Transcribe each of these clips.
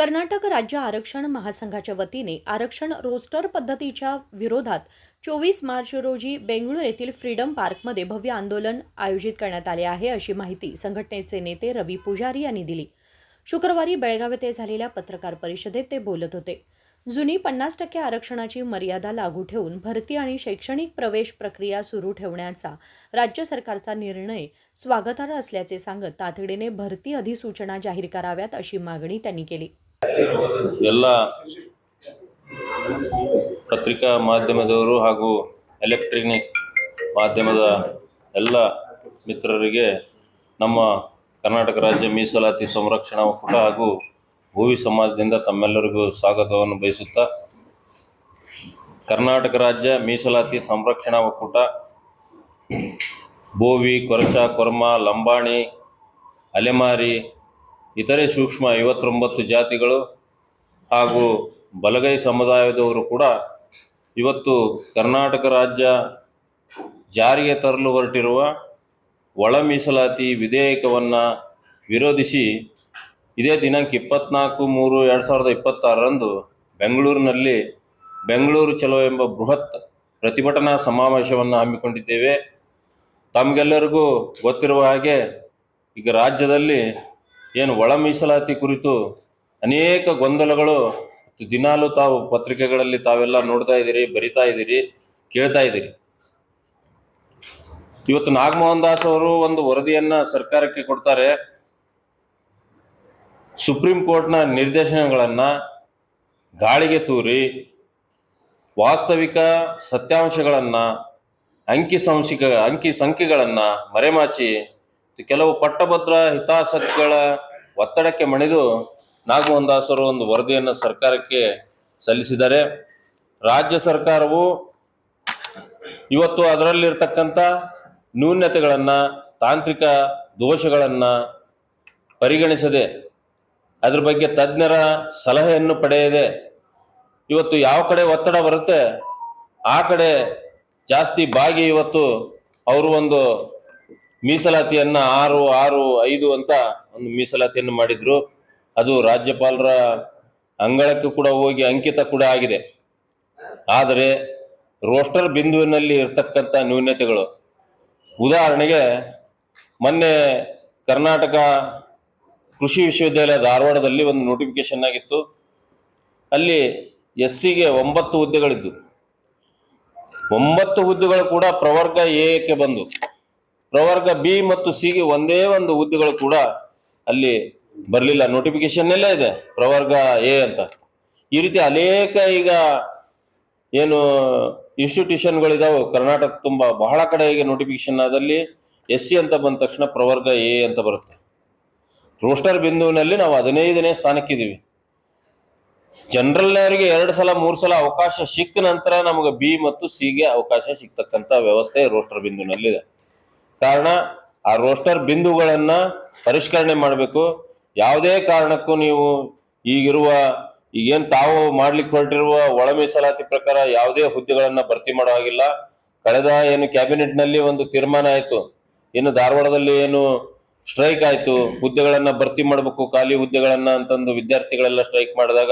कर्नाटक राज्य आरक्षण महासंघाच्या वतीने आरक्षण रोस्टर पद्धतीच्या विरोधात 24 मार्च रोजी बेंगळूर येथील फ्रीडम पार्कमध्ये भव्य आंदोलन आयोजित करण्यात आले आहे, अशी माहिती संघटनेचे नेते रवी पुजारी यांनी दिली। शुक्रवारी बेळगाव येथे झालेल्या पत्रकार परिषदेत ते बोलत होते। जुनी 50% आरक्षणाची मर्यादा लागू ठेवून भरती आणि शैक्षणिक प्रवेश प्रक्रिया सुरू ठेवण्याचा राज्य सरकारचा निर्णय स्वागतार्ह असल्याचे सांगत तातडीने भरती अधिसूचना जाहीर कराव्यात अशी मागणी त्यांनी केली। ಎಲ್ಲ ಪತ್ರಿಕಾ ಮಾಧ್ಯಮದವರು ಹಾಗೂ ಎಲೆಕ್ಟ್ರಾನಿಕ್ ಮಾಧ್ಯಮದ ಎಲ್ಲ ಮಿತ್ರರಿಗೆ ನಮ್ಮ ಕರ್ನಾಟಕ ರಾಜ್ಯ ಮೀಸಲಾತಿ ಸಂರಕ್ಷಣಾ ಒಕ್ಕೂಟ ಹಾಗೂ ಭೋವಿ ಸಮಾಜದಿಂದ ತಮ್ಮೆಲ್ಲರಿಗೂ ಸ್ವಾಗತವನ್ನು ಬಯಸುತ್ತಾ, ಕರ್ನಾಟಕ ರಾಜ್ಯ ಮೀಸಲಾತಿ ಸಂರಕ್ಷಣಾ ಒಕ್ಕೂಟ ಭೋವಿ, ಕೊರಚ, ಕೊರ್ಮ, ಲಂಬಾಣಿ, ಅಲೆಮಾರಿ, ಇತರೆ ಸೂಕ್ಷ್ಮ 59 ಜಾತಿಗಳು ಹಾಗೂ ಬಲಗೈ ಸಮುದಾಯದವರು ಕೂಡ ಇವತ್ತು ಕರ್ನಾಟಕ ರಾಜ್ಯ ಜಾರಿಗೆ ತರಲು ಹೊರಟಿರುವ ಒಳ ಮೀಸಲಾತಿ ವಿಧೇಯಕವನ್ನು ವಿರೋಧಿಸಿ ಇದೇ ದಿನಾಂಕ 24/3/2026ರಂದು ಬೆಂಗಳೂರಿನಲ್ಲಿ ಬೆಂಗಳೂರು ಚಲೋ ಎಂಬ ಬೃಹತ್ ಪ್ರತಿಭಟನಾ ಸಮಾವೇಶವನ್ನು ಹಮ್ಮಿಕೊಂಡಿದ್ದೇವೆ। ತಮಗೆಲ್ಲರಿಗೂ ಗೊತ್ತಿರುವ ಹಾಗೆ ಈಗ ರಾಜ್ಯದಲ್ಲಿ ಏನು ಒಳ ಮೀಸಲಾತಿ ಕುರಿತು ಅನೇಕ ಗೊಂದಲಗಳು ದಿನಾಲೂ ತಾವು ಪತ್ರಿಕೆಗಳಲ್ಲಿ ತಾವೆಲ್ಲ ನೋಡ್ತಾ ಇದ್ದೀರಿ, ಬರಿತಾ ಇದ್ದೀರಿ, ಕೇಳ್ತಾ ಇದ್ದೀರಿ। ಇವತ್ತು ನಾಗಮೋಹನ್ ದಾಸ್ ಅವರು ಒಂದು ವರದಿಯನ್ನು ಸರ್ಕಾರಕ್ಕೆ ಕೊಡ್ತಾರೆ। ಸುಪ್ರೀಂ ಕೋರ್ಟ್ನ ನಿರ್ದೇಶನಗಳನ್ನು ಗಾಳಿಗೆ ತೂರಿ ವಾಸ್ತವಿಕ ಸತ್ಯಾಂಶಗಳನ್ನು ಅಂಕಿ ಸಂಖ್ಯೆಗಳನ್ನು ಮರೆಮಾಚಿ ಕೆಲವು ಪಟ್ಟಭದ್ರ ಹಿತಾಸಕ್ತಿಗಳ ಒತ್ತಡಕ್ಕೆ ಮಣಿದು ನಾಗಮೋಹನ್ ದಾಸ್ ಅವರು ಒಂದು ವರದಿಯನ್ನು ಸರ್ಕಾರಕ್ಕೆ ಸಲ್ಲಿಸಿದ್ದಾರೆ। ರಾಜ್ಯ ಸರ್ಕಾರವು ಇವತ್ತು ಅದರಲ್ಲಿರ್ತಕ್ಕಂಥ ನ್ಯೂನತೆಗಳನ್ನು, ತಾಂತ್ರಿಕ ದೋಷಗಳನ್ನು ಪರಿಗಣಿಸದೆ ಅದ್ರ ಬಗ್ಗೆ ತಜ್ಞರ ಸಲಹೆಯನ್ನು ಪಡೆಯದೆ ಇವತ್ತು ಯಾವ ಕಡೆ ಒತ್ತಡ ಬರುತ್ತೆ ಆ ಕಡೆ ಜಾಸ್ತಿ ಬಾಗಿ ಇವತ್ತು ಅವರು ಒಂದು ಮೀಸಲಾತಿಯನ್ನು 6-6-5 ಅಂತ ಒಂದು ಮೀಸಲಾತಿಯನ್ನು ಮಾಡಿದ್ರು। ಅದು ರಾಜ್ಯಪಾಲರ ಅಂಗಳಕ್ಕೂ ಕೂಡ ಹೋಗಿ ಅಂಕಿತ ಕೂಡ ಆಗಿದೆ। ಆದರೆ ರೋಸ್ಟರ್ ಬಿಂದುವಿನಲ್ಲಿ ಇರ್ತಕ್ಕಂಥ ನ್ಯೂನತೆಗಳು, ಉದಾಹರಣೆಗೆ ಮೊನ್ನೆ ಕರ್ನಾಟಕ ಕೃಷಿ ವಿಶ್ವವಿದ್ಯಾಲಯ ಧಾರವಾಡದಲ್ಲಿ ಒಂದು ನೋಟಿಫಿಕೇಶನ್ ಆಗಿತ್ತು। ಅಲ್ಲಿ SCಗೆ 9 ಹುದ್ದೆಗಳಿದ್ದು 9 ಹುದ್ದೆಗಳು ಕೂಡ ಪ್ರವರ್ಗ ಎಕ್ಕೆ ಬಂದು, ಪ್ರವರ್ಗ ಬಿ ಮತ್ತು ಸಿಗೆ ಒಂದೇ ಒಂದು ಹುದ್ದೆಗಳು ಕೂಡ ಅಲ್ಲಿ ಬರಲಿಲ್ಲ। ನೋಟಿಫಿಕೇಶನ್ನಲ್ಲೇ ಇದೆ ಪ್ರವರ್ಗ ಎ ಅಂತ। ಈ ರೀತಿ ಅನೇಕ ಈಗ ಏನು ಇನ್ಸ್ಟಿಟ್ಯೂಷನ್ಗಳಿದಾವೆ ಕರ್ನಾಟಕ ತುಂಬ, ಬಹಳ ಕಡೆ ಈಗ ನೋಟಿಫಿಕೇಶನ್ ಆದಲ್ಲಿ SC ಅಂತ ಬಂದ ತಕ್ಷಣ ಪ್ರವರ್ಗ ಎ ಅಂತ ಬರುತ್ತೆ। ರೋಸ್ಟರ್ ಬಿಂದುವಿನಲ್ಲಿ ನಾವು 15ನೇ ಸ್ಥಾನಕ್ಕಿದ್ದೀವಿ। ಜನರಲ್ನವರಿಗೆ 2 ಸಲ 3 ಸಲ ಅವಕಾಶ ಸಿಕ್ಕ ನಂತರ ನಮಗೆ ಬಿ ಮತ್ತು ಸಿಗೆ ಅವಕಾಶ ಸಿಗ್ತಕ್ಕಂಥ ವ್ಯವಸ್ಥೆ ರೋಸ್ಟರ್ ಬಿಂದುವಿನಲ್ಲಿದೆ। ಕಾರಣ ಆ ರೋಸ್ಟರ್ ಬಿಂದುಗಳನ್ನ ಪರಿಷ್ಕರಣೆ ಮಾಡಬೇಕು। ಯಾವುದೇ ಕಾರಣಕ್ಕೂ ನೀವು ಈಗೇನು ತಾವು ಮಾಡ್ಲಿಕ್ಕೆ ಹೊರಟಿರುವ ಒಳ ಮೀಸಲಾತಿ ಪ್ರಕಾರ ಯಾವುದೇ ಹುದ್ದೆಗಳನ್ನ ಭರ್ತಿ ಮಾಡೋ ಹಾಗಿಲ್ಲ। ಕಳೆದ ಏನು ಕ್ಯಾಬಿನೆಟ್ನಲ್ಲಿ ಒಂದು ತೀರ್ಮಾನ ಆಯಿತು, ಏನು ಧಾರವಾಡದಲ್ಲಿ ಏನು ಸ್ಟ್ರೈಕ್ ಆಯಿತು, ಹುದ್ದೆಗಳನ್ನ ಭರ್ತಿ ಮಾಡಬೇಕು ಖಾಲಿ ಹುದ್ದೆಗಳನ್ನ ಅಂತಂದು ವಿದ್ಯಾರ್ಥಿಗಳೆಲ್ಲ ಸ್ಟ್ರೈಕ್ ಮಾಡಿದಾಗ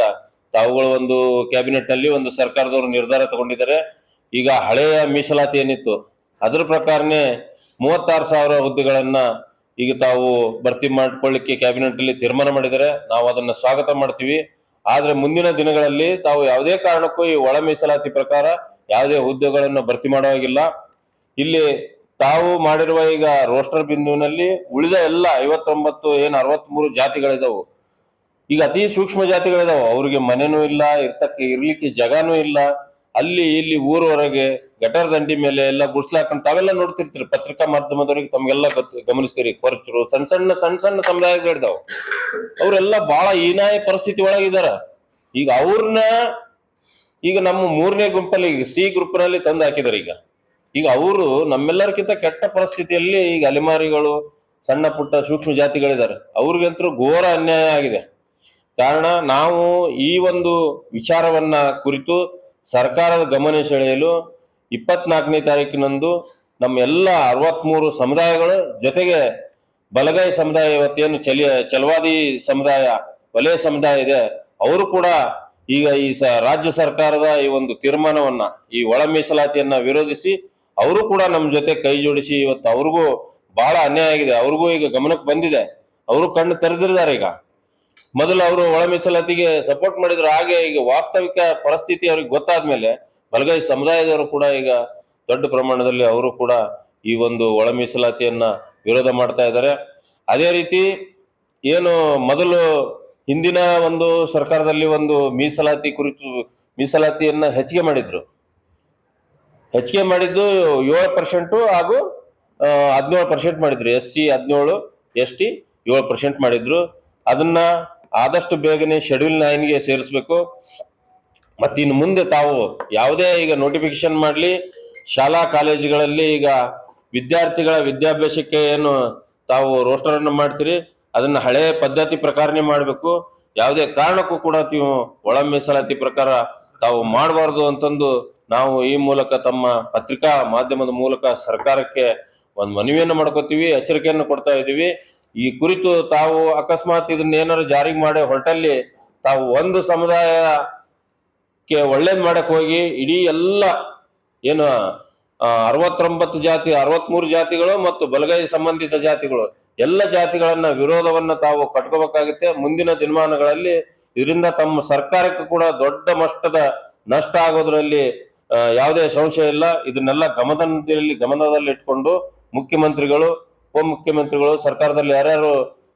ತಾವುಗಳು ಒಂದು ಕ್ಯಾಬಿನೆಟ್ನಲ್ಲಿ ಒಂದು ಸರ್ಕಾರದವರು ನಿರ್ಧಾರ ತಗೊಂಡಿದ್ದಾರೆ। ಈಗ ಹಳೆಯ ಮೀಸಲಾತಿ ಏನಿತ್ತು ಅದ್ರ ಪ್ರಕಾರನೇ 36,000 ಹುದ್ದೆಗಳನ್ನ ಈಗ ತಾವು ಭರ್ತಿ ಮಾಡ್ಕೊಳ್ಳಿಕ್ಕೆ ಕ್ಯಾಬಿನೆಟ್ ಅಲ್ಲಿ ತೀರ್ಮಾನ ಮಾಡಿದರೆ ನಾವು ಅದನ್ನ ಸ್ವಾಗತ ಮಾಡ್ತೀವಿ। ಆದ್ರೆ ಮುಂದಿನ ದಿನಗಳಲ್ಲಿ ತಾವು ಯಾವುದೇ ಕಾರಣಕ್ಕೂ ಈ ಒಳ ಮೀಸಲಾತಿ ಪ್ರಕಾರ ಯಾವುದೇ ಹುದ್ದೆಗಳನ್ನು ಭರ್ತಿ ಮಾಡುವಾಗಿಲ್ಲ। ಇಲ್ಲಿ ತಾವು ಮಾಡಿರುವ ಈಗ ರೋಸ್ಟರ್ ಬಿಂದುವಿನಲ್ಲಿ ಉಳಿದ ಎಲ್ಲ 59 ಏನು 63 ಜಾತಿಗಳಿದಾವು, ಈಗ ಅತಿ ಸೂಕ್ಷ್ಮ ಜಾತಿಗಳಿದಾವೆ, ಅವ್ರಿಗೆ ಮನೆನೂ ಇಲ್ಲ, ಇರ್ಲಿಕ್ಕೆ ಜಗನೂ ಇಲ್ಲ, ಅಲ್ಲಿ ಇಲ್ಲಿ ಊರ ಹೊರಗೆ ಗಟರ್ ದಂಡಿ ಮೇಲೆ ಎಲ್ಲ ಗುಡ್ಸ್ಲಾಕೊಂಡು ತಾವೆಲ್ಲ ನೋಡ್ತಿರ್ತೀರಿ, ಪತ್ರಿಕಾ ಮಾಧ್ಯಮದವರಿಗೆ ತಮ್ಗೆಲ್ಲ ಗಮನಿಸ್ತೀರಿ। ಕೊರಚರು ಸಣ್ಣ ಸಣ್ಣ ಸಮುದಾಯಗಳಿದಾವೆ, ಅವರೆಲ್ಲ ಬಹಳ ಹೀನಾಯ ಪರಿಸ್ಥಿತಿ ಒಳಗಿದಾರ। ಈಗ ಅವ್ರನ್ನ ಈಗ ನಮ್ಮ 3ನೇ ಗುಂಪಲ್ಲಿ ಸಿ ಗ್ರೂಪ್ನಲ್ಲಿ ತಂದು ಹಾಕಿದಾರೆ। ಈಗ ಅವರು ನಮ್ಮೆಲ್ಲರಿಗಿಂತ ಕೆಟ್ಟ ಪರಿಸ್ಥಿತಿಯಲ್ಲಿ ಈಗ ಅಲೆಮಾರಿಗಳು, ಸಣ್ಣ ಪುಟ್ಟ ಸೂಕ್ಷ್ಮ ಜಾತಿಗಳಿದ್ದಾರೆ, ಅವ್ರಿಗಂತೂ ಘೋರ ಅನ್ಯಾಯ ಆಗಿದೆ। ಕಾರಣ ನಾವು ಈ ಒಂದು ವಿಚಾರವನ್ನ ಕುರಿತು ಸರ್ಕಾರದ ಗಮನ ಸೆಳೆಯಲು 24ನೇ ತಾರೀಕಿನಂದು ನಮ್ಮ ಎಲ್ಲ 63 ಸಮುದಾಯಗಳು ಜೊತೆಗೆ ಬಲಗೈ ಸಮುದಾಯ, ಇವತ್ತೇನು ಚಲವಾದಿ ಸಮುದಾಯ, ವಲಯ ಸಮುದಾಯ ಇದೆ, ಅವರು ಕೂಡ ಈಗ ಈ ರಾಜ್ಯ ಸರ್ಕಾರದ ಈ ಒಂದು ತೀರ್ಮಾನವನ್ನ, ಈ ಒಳ ಮೀಸಲಾತಿಯನ್ನ ವಿರೋಧಿಸಿ ಅವರು ಕೂಡ ನಮ್ಮ ಜೊತೆ ಕೈ ಜೋಡಿಸಿ ಇವತ್ತು ಅವ್ರಿಗೂ ಬಹಳ ಅನ್ಯಾಯ ಆಗಿದೆ, ಅವ್ರಿಗೂ ಈಗ ಗಮನಕ್ಕೆ ಬಂದಿದೆ, ಅವರು ಕಣ್ಣು ತೆರೆದಿದ್ದಾರೆ. ಈಗ ಮೊದಲು ಅವರು ಒಳ ಮೀಸಲಾತಿಗೆ ಸಪೋರ್ಟ್ ಮಾಡಿದ್ರು, ಹಾಗೆ ಈಗ ವಾಸ್ತವಿಕ ಪರಿಸ್ಥಿತಿ ಅವ್ರಿಗೆ ಗೊತ್ತಾದ್ಮೇಲೆ ಬಲಗೈ ಸಮುದಾಯದವರು ಕೂಡ ಈಗ ದೊಡ್ಡ ಪ್ರಮಾಣದಲ್ಲಿ ಅವರು ಕೂಡ ಈ ಒಂದು ಒಳ ಮೀಸಲಾತಿಯನ್ನ ವಿರೋಧ ಮಾಡ್ತಾ ಇದ್ದಾರೆ. ಅದೇ ರೀತಿ ಏನು ಮೊದಲು ಹಿಂದಿನ ಒಂದು ಸರ್ಕಾರದಲ್ಲಿ ಒಂದು ಮೀಸಲಾತಿಯನ್ನ ಹೆಚ್ಚಿಗೆ ಮಾಡಿದ್ದು 7% ಹಾಗೂ 17% ಮಾಡಿದ್ರು. SC 17, ST 7% ಮಾಡಿದ್ರು. ಅದನ್ನ ಆದಷ್ಟು ಬೇಗನೆ ಶೆಡ್ಯೂಲ್ 9ಗೆ ಸೇರಿಸ್ಬೇಕು. ಮತ್ತೆ ಇನ್ನು ಮುಂದೆ ತಾವು ಯಾವುದೇ ಈಗ ನೋಟಿಫಿಕೇಶನ್ ಮಾಡಲಿ, ಶಾಲಾ ಕಾಲೇಜುಗಳಲ್ಲಿ ಈಗ ವಿದ್ಯಾರ್ಥಿಗಳ ವಿದ್ಯಾಭ್ಯಾಸಕ್ಕೆ ಏನು ತಾವು ರೋಸ್ಟರ್ ಅನ್ನು ಮಾಡ್ತೀರಿ ಅದನ್ನ ಹಳೆ ಪದ್ಧತಿ ಪ್ರಕಾರನೇ ಮಾಡಬೇಕು. ಯಾವುದೇ ಕಾರಣಕ್ಕೂ ಕೂಡ ನೀವು ಒಳ ಮೀಸಲಾತಿ ಪ್ರಕಾರ ತಾವು ಮಾಡಬಾರ್ದು ಅಂತಂದು ನಾವು ಈ ಮೂಲಕ ತಮ್ಮ ಪತ್ರಿಕಾ ಮಾಧ್ಯಮದ ಮೂಲಕ ಸರ್ಕಾರಕ್ಕೆ ಒಂದು ಮನವಿಯನ್ನು ಮಾಡ್ಕೋತೀವಿ, ಎಚ್ಚರಿಕೆಯನ್ನು ಕೊಡ್ತಾ ಇದ್ದೀವಿ. ಈ ಕುರಿತು ತಾವು ಅಕಸ್ಮಾತ್ ಇದನ್ನ ಏನಾದ್ರು ಜಾರಿಗೆ ಮಾಡಿ ಹೊರಟಲ್ಲಿ ತಾವು ಒಂದು ಸಮುದಾಯಕ್ಕೆ ಒಳ್ಳೇದ್ ಮಾಡಕ್ ಹೋಗಿ ಇಡೀ ಎಲ್ಲ ಏನು 69 ಜಾತಿ 63 ಜಾತಿಗಳು ಮತ್ತು ಬಲಗೈ ಸಂಬಂಧಿತ ಜಾತಿಗಳು ಎಲ್ಲ ಜಾತಿಗಳನ್ನ ವಿರೋಧವನ್ನ ತಾವು ಕಟ್ಕೋಬೇಕಾಗುತ್ತೆ. ಮುಂದಿನ ದಿನಮಾನಗಳಲ್ಲಿ ಇದರಿಂದ ತಮ್ಮ ಸರ್ಕಾರಕ್ಕೆ ಕೂಡ ದೊಡ್ಡ ಮಟ್ಟದ ನಷ್ಟ ಆಗೋದ್ರಲ್ಲಿ ಯಾವುದೇ ಸಂಶಯ ಇಲ್ಲ. ಇದನ್ನೆಲ್ಲ ಗಮನದಲ್ಲಿ ಇಟ್ಕೊಂಡು ಮುಖ್ಯಮಂತ್ರಿಗಳು, ಉಪಮುಖ್ಯಮಂತ್ರಿಗಳು, ಸರ್ಕಾರದಲ್ಲಿ ಯಾರ್ಯಾರು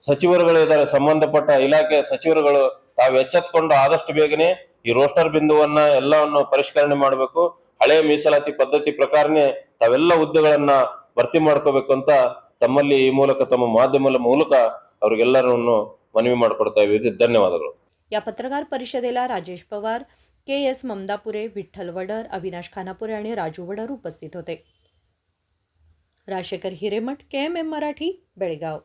ಸಚಿವರುಗಳು ಇದ್ದಾರೆ, ಸಂಬಂಧಪಟ್ಟ ಇಲಾಖೆ ಸಚಿವರುಗಳು ತಾವು ಎಚ್ಚೆತ್ಕೊಂಡು ಆದಷ್ಟು ಬೇಗನೆ ಈ ರೋಸ್ಟರ್ ಬಿಂದುವನ್ನ ಎಲ್ಲವನ್ನು ಪರಿಷ್ಕರಣೆ ಮಾಡಬೇಕು. ಹಳೆ ಮೀಸಲಾತಿ ಪದ್ಧತಿ ಪ್ರಕಾರನೇ ತಾವೆಲ್ಲ ಹುದ್ದೆಗಳನ್ನ ಭರ್ತಿ ಮಾಡ್ಕೋಬೇಕು ಅಂತ ತಮ್ಮಲ್ಲಿ ಈ ಮೂಲಕ, ತಮ್ಮ ಮಾಧ್ಯಮದ ಮೂಲಕ ಅವ್ರಿಗೆಲ್ಲರನ್ನು ಮನವಿ ಮಾಡಿಕೊಡ್ತಾ ಇದ್ದೀವಿ. ಧನ್ಯವಾದಗಳು. या पत्रकार परिषदेला राजेश पवार, KS ममदापुरे, विठ्ठल वडर, अविनाश खानापुरे आणि राजू वडर उपस्थित होते. राजेकर हिरेमठ, KMM मराठी, बेळगाव.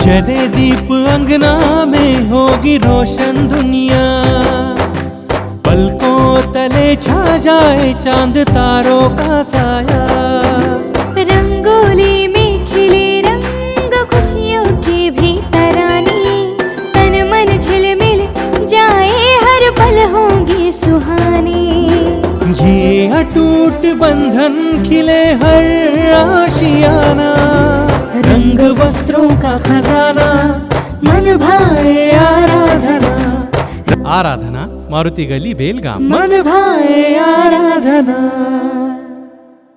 जले दीप अंगना में होगी रोशन दुनिया, पलकों तले छा जाए चांद तारों का साया, रंगोली में खिले रंग खुशियों के भी तराने, तन मन झिलमिल जाए हर पल होंगे सुहाने, ये अटूट बंधन खिले हर आशियाना, रंग वस्त्रों का खजाना, मन भाए आराधना. आराधना, मारुति गली, बेलगाम. मन भाए आराधना.